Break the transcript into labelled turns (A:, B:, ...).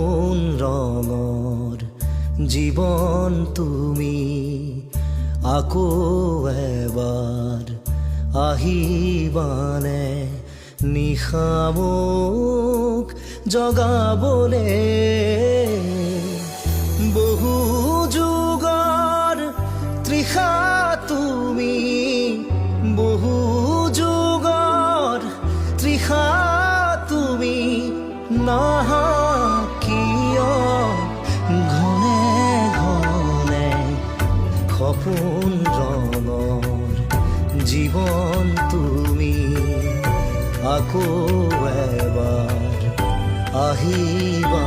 A: সপোন ৰঙৰ জীৱন তুমি আকৌ এবাৰ আহিবানে নিশা মোক জগাবলে বহু যুগৰ তৃষা তুমি বহু যুগৰ তৃষা তুমি নাহা কিয় ঘনে ঘনে সপোন ৰঙৰ জীৱন তুমি আকৌ এবাৰ আহিবা